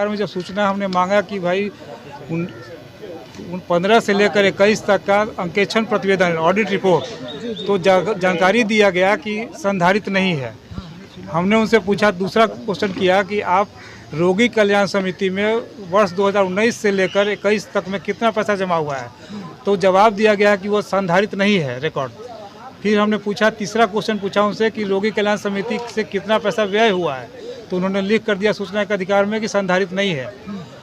अधिकार में जब सूचना हमने मांगा कि भाई उन 15 से लेकर 21 तक का अंकेक्षण प्रतिवेदन ऑडिट रिपोर्ट, तो जानकारी दिया गया कि संधारित नहीं है। हमने उनसे पूछा, दूसरा क्वेश्चन किया कि आप रोगी कल्याण समिति में वर्ष 2019 से लेकर 21 तक में कितना पैसा जमा हुआ है, तो जवाब दिया गया कि वो संधारित नहीं है रिकॉर्ड। फिर हमने पूछा, तीसरा क्वेश्चन पूछा उनसे कि रोगी कल्याण समिति से कितना पैसा व्यय हुआ है, तो उन्होंने लिख कर दिया सूचना के अधिकार में कि संधारित नहीं है।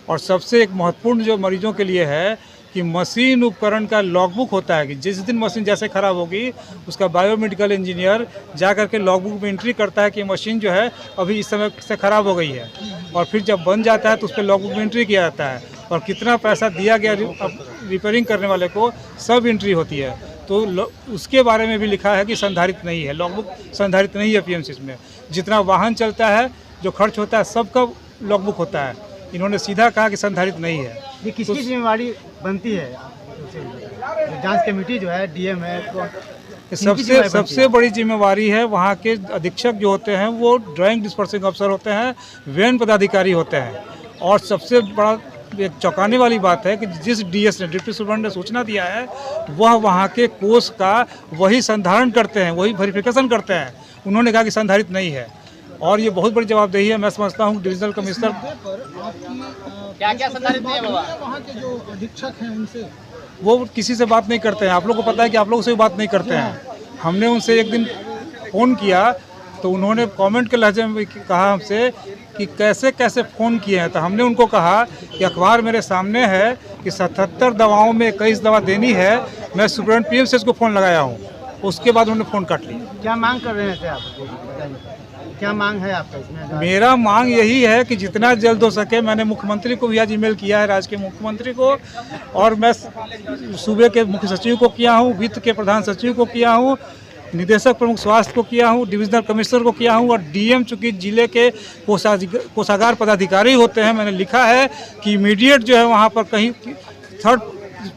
और सबसे एक महत्वपूर्ण जो मरीजों के लिए है कि मशीन उपकरण का लॉगबुक होता है कि जिस दिन मशीन जैसे ख़राब होगी उसका बायोमेडिकल इंजीनियर जा कर के लॉगबुक में एंट्री करता है कि मशीन जो है अभी इस समय से ख़राब हो गई है, और फिर जब बन जाता है तो उस पर लॉगबुक में एंट्री किया जाता है और कितना पैसा दिया गया रिपेयरिंग करने वाले को सब एंट्री होती है। तो उसके बारे में भी लिखा है कि संधारित नहीं है, लॉगबुक संधारित नहीं है पीएमसीएच में। जितना वाहन चलता है, जो खर्च होता है, सबका लॉगबुक होता है। इन्होंने सीधा कहा कि संधारित नहीं है। ये किसकी जिम्मेवारी बनती है? जांच कमेटी जो है, डीएम है, तो सबसे बड़ी जिम्मेवारी है वहाँ के अधीक्षक जो होते हैं वो ड्राइंग डिस्पर्सिंग अफसर होते हैं, व्ययन पदाधिकारी होते हैं। और सबसे बड़ा एक चौंकाने वाली बात है कि जिस डीएस ने, डिप्टी सुपरिटेंडेंट ने सूचना दिया है, वह वहाँ के कोष का वही संधारण करते हैं, वही वेरिफिकेशन करते हैं। उन्होंने कहा कि संधारित नहीं है, और ये बहुत बड़ी जवाबदेही है। मैं समझता हूँ डिविजनल कमिश्नर क्या संधारित नहीं है बाबा? वहाँ के जो अधीक्षक हैं उनसे वो किसी से बात नहीं करते हैं। आप लोग को पता है कि आप लोगों से भी बात नहीं करते हैं। हमने उनसे एक दिन फ़ोन किया तो उन्होंने कमेंट के लहजे में कहा हमसे कि कैसे कैसे फ़ोन किए हैं। तो हमने उनको कहा कि अखबार मेरे सामने है कि 77 दवाओं में 21 दवा देनी है, मैं सुपरिटेंडेंट पीएमसीएच को फ़ोन लगाया हूँ। उसके बाद उन्होंने फ़ोन काट लिया। क्या मांग कर रहे थे आप? क्या मांग है आपका इसमें? मेरा मांग यही है कि जितना जल्द हो सके, मैंने मुख्यमंत्री को भी आज ईमेल किया है, राज्य के मुख्यमंत्री को, और मैं सूबे के मुख्य सचिव को किया हूँ, वित्त के प्रधान सचिव को किया हूँ, निदेशक प्रमुख स्वास्थ्य को किया हूँ, डिविजनल कमिश्नर को किया हूँ, और डीएम चूँकि जिले के कोषागार पदाधिकारी होते हैं, मैंने लिखा है कि इमीडिएट जो है वहाँ पर कहीं थर्ड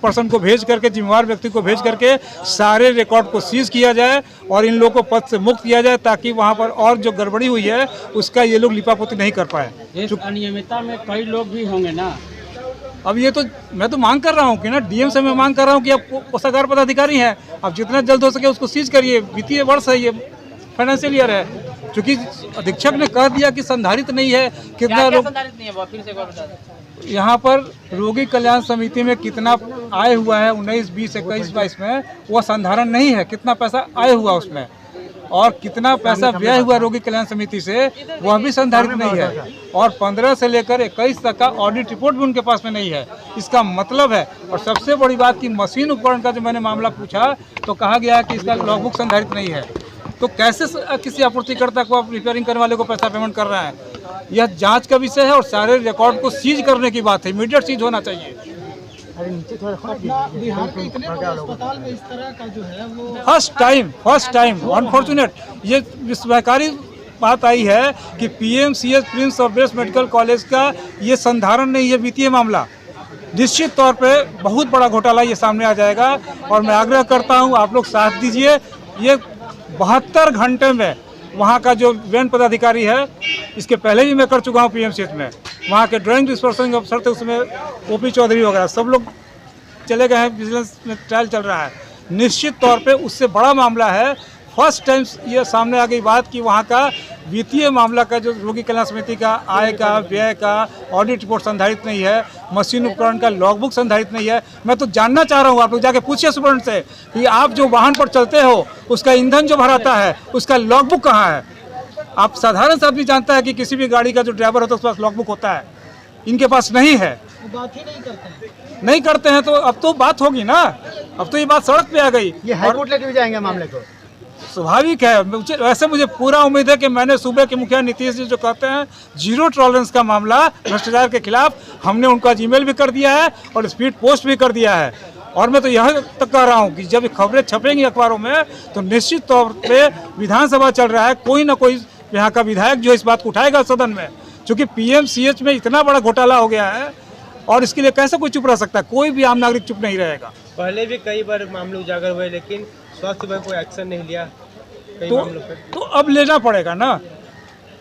पर्सन को भेज करके, जिम्मेवार व्यक्ति को भेज करके सारे रिकॉर्ड को सीज किया जाए और इन लोगों को पद से मुक्त किया जाए, ताकि वहाँ पर और जो गड़बड़ी हुई है उसका ये लोग लिपापोती नहीं कर पाए। इस अनियमितता में कई लोग भी होंगे ना। अब ये तो मैं तो मांग कर रहा हूँ कि ना, डीएम से मैं मांग कर रहा हूँ कि आप कोषागार पदाधिकारी हैं, आप जितना जल्द हो सके उसको सीज करिए। वित्तीय वर्ष है, ये फाइनेंशियल ईयर है। चूँकि अधीक्षक ने कह दिया कि संधारित नहीं है, कितना लोग संधारित नहीं है, फिर से एक बार बता दें। यहाँ पर रोगी कल्याण समिति में कितना आय हुआ है 19, 20, 21, 22 में, वो संधारण नहीं है। कितना पैसा आय हुआ उसमें और कितना पैसा व्यय हुआ रोगी कल्याण समिति से, वह भी संधारित नहीं है। और 15 से लेकर 21 तक का ऑडिट रिपोर्ट भी उनके पास में नहीं है। इसका मतलब है, और सबसे बड़ी बात कि मशीन उपकरण का जो मैंने मामला पूछा तो कहा गया कि इसका लॉगबुक संधारित नहीं है। तो कैसे किसी आपूर्तिकर्ता को आप रिपेयरिंग करने वाले को पैसा पेमेंट कर रहे हैं? यह जांच का विषय है और सारे रिकॉर्ड को सीज करने की बात है। इमीडिएट सीज होना चाहिए। बिहार के इतने बड़े अस्पताल में इस तरह का जो है वो फर्स्ट टाइम अनफॉर्चुनेट ये विस्मयकारी बात आई है कि PMCH prince of Wales medical college का ये संधारण नहीं है वित्तीय मामला। निश्चित तौर पे बहुत बड़ा घोटाला ये सामने आ जाएगा, और मैं आग्रह करता हूँ आप लोग साथ दीजिए। ये 72 घंटे में वहाँ का जो व्ययन पदाधिकारी है, इसके पहले भी मैं कर चुका हूँ पीएमसीएच में, वहाँ के ड्राइंग डिस्पर्सिंग अफसर थे, उसमें ओपी चौधरी वगैरह सब लोग चले गए हैं, विजिलेंस में ट्रायल चल रहा है। निश्चित तौर पे उससे बड़ा मामला है। फर्स्ट टाइम ये सामने आ गई बात कि वहाँ का वित्तीय मामला का जो रोगी कल्याण समिति का आय का, व्यय का ऑडिट रिपोर्ट संधारित नहीं है, मशीन उपकरण का लॉगबुक संधारित नहीं है। मैं तो जानना चाह रहा हूँ, आप लोग जाके पूछिए सुपरिटेंडेंट से कि आप जो वाहन पर चलते हो उसका ईंधन जो भराता है उसका लॉगबुक कहाँ है? आप साधारण से आदमी जानता है कि किसी भी गाड़ी का जो ड्राइवर होता है उसके पास लॉगबुक होता है, इनके पास नहीं है। बात ही नहीं करते हैं तो अब तो बात होगी ना, अब तो ये बात सड़क पे आ गई। ये हाईकोर्ट लेके भी जाएंगे मामले को? स्वाभाविक है। वैसे मुझे पूरा उम्मीद है कि मैंने सूबे के मुखिया नीतीश जी जो कहते हैं जीरो टॉलरेंस का मामला भ्रष्टाचार के खिलाफ, हमने उनका ईमेल भी कर दिया है और स्पीड पोस्ट भी कर दिया है। और मैं तो यहाँ तक कह रहा हूँ कि जब खबरें छपेंगी अखबारों में तो निश्चित तौर पे विधानसभा चल रहा है, कोई ना कोई यहाँ का विधायक जो इस बात को उठाएगा सदन में, क्योंकि पीएमसीएच में इतना बड़ा घोटाला हो गया है और इसके लिए कैसे कोई चुप रह सकता है? कोई भी आम नागरिक चुप नहीं रहेगा। पहले भी कई बार मामले उजागर हुए, लेकिन स्वास्थ्य विभाग कोई एक्शन नहीं लिया कई मामलों पे। तो अब लेना पड़ेगा ना।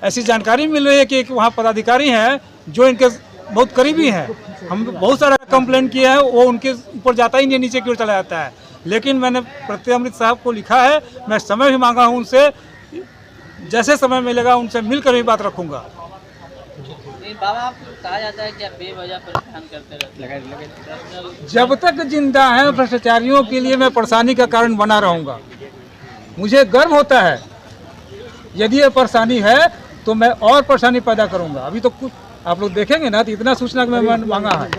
ऐसी जानकारी मिल रही है कि एक वहाँ पदाधिकारी हैं जो इनके बहुत करीबी हैं, हम बहुत सारा कंप्लेन किए हैं, वो उनके ऊपर जाता ही नहीं, नीचे की ओर चला जाता है। लेकिन मैंने प्रत्यमृत साहब को लिखा है, मैं समय भी मांगा हूँ उनसे, जैसे समय मिलेगा उनसे मिलकर भी बात रखूँगा। बाबा आप कहा जाता है कि आप बेवजह परेशान करते रहते हैं। जब तक जिंदा हैं भ्रष्टाचारियों के लिए मैं परेशानी का कारण बना रहूँगा। मुझे गर्व होता है, यदि ये परेशानी है तो मैं और परेशानी पैदा करूँगा। अभी तो कुछ आप लोग देखेंगे ना, तो इतना सूचना मैं मांगा है।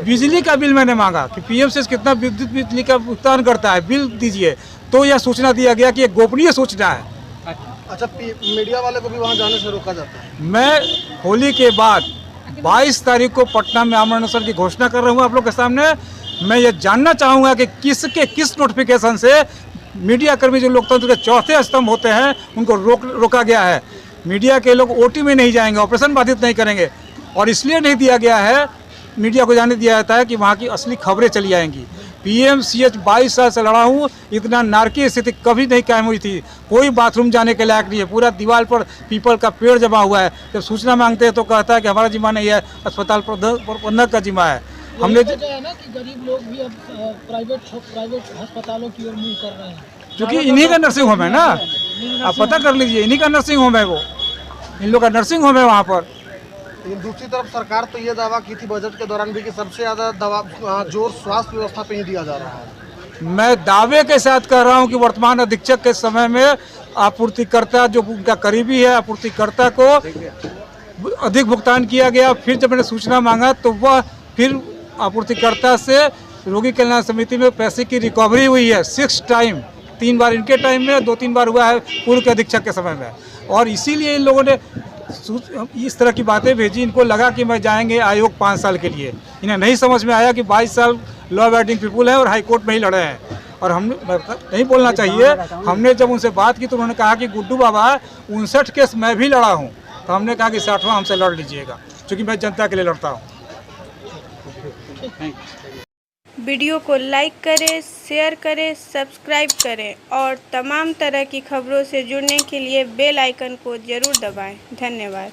बिजली का बिल मैंने मांगा कि पीएमसीएस कितना विद्युत बिजली का भुगतान करता है, बिल दीजिए, तो यह सूचना दिया गया कि ये गोपनीय सूचना है। अच्छा, मीडिया वाले को भी वहाँ जाने से रोका जाता है? मैं होली के बाद 22 तारीख को पटना में आमरण अनशन की घोषणा कर रहा हूँ आप लोग के सामने। मैं ये जानना चाहूँगा कि किस नोटिफिकेशन से मीडिया कर्मी जो लोकतंत्र के चौथे स्तंभ होते हैं उनको रोका गया है। मीडिया के लोग ओटी में नहीं जाएंगे, ऑपरेशन बाधित नहीं करेंगे, और इसलिए नहीं दिया गया है, मीडिया को जाने दिया जाता है कि वहाँ की असली खबरें चली आएंगी। पीएमसीएच 22 साल से लड़ा हूँ, इतना नारकीय स्थिति कभी नहीं कायम हुई थी। कोई बाथरूम जाने के लायक नहीं है, पूरा दीवार पर पीपल का पेड़ जमा हुआ है। जब सूचना मांगते हैं तो कहता है कि हमारा जिम्मा नहीं है, अस्पताल प्रबंधक का जिम्मा है। हमने वजह है ना कि गरीब लोग भी अब प्राइवेट अस्पतालों की ओर मुँह कर रहे हैं, क्योंकि इन्हीं का नर्सिंग होम है ना, आप पता कर लीजिए, इन्हीं का नर्सिंग होम है, वो इन लोग का नर्सिंग होम है वहाँ पर। लेकिन दूसरी तरफ सरकार तो ये दावा की थी बजट के दौरान भी कि सबसे ज़्यादा जोर स्वास्थ्य व्यवस्था पे ही दिया जा रहा है। मैं दावे के साथ कह रहा हूं कि वर्तमान अधीक्षक के समय में आपूर्तिकर्ता जो उनका करीबी है, आपूर्तिकर्ता को अधिक भुगतान किया गया। फिर जब मैंने सूचना मांगा तो वह फिर आपूर्तिकर्ता से रोगी कल्याण समिति में पैसे की रिकवरी हुई है 6 टाइम, 3 बार इनके टाइम में, 2-3 बार हुआ है पूर्व के अधीक्षक के समय में। और इसीलिए इन लोगों ने इस तरह की बातें भेजी। इनको लगा कि मैं जाएंगे आयोग 5 साल के लिए, इन्हें नहीं समझ में आया कि 22 साल लॉ अबाइडिंग पीपुल है और हाई कोर्ट में ही लड़े हैं। और हमने नहीं बोलना चाहिए, हमने जब उनसे बात की तो उन्होंने कहा कि गुड्डू बाबा 59 केस मैं भी लड़ा हूँ। तो हमने कहा कि 60वां हमसे लड़ लीजिएगा, क्योंकि मैं जनता के लिए लड़ता हूँ। वीडियो को लाइक करें, शेयर करें, सब्सक्राइब करें और तमाम तरह की खबरों से जुड़ने के लिए बेल आइकन को ज़रूर दबाएं। धन्यवाद।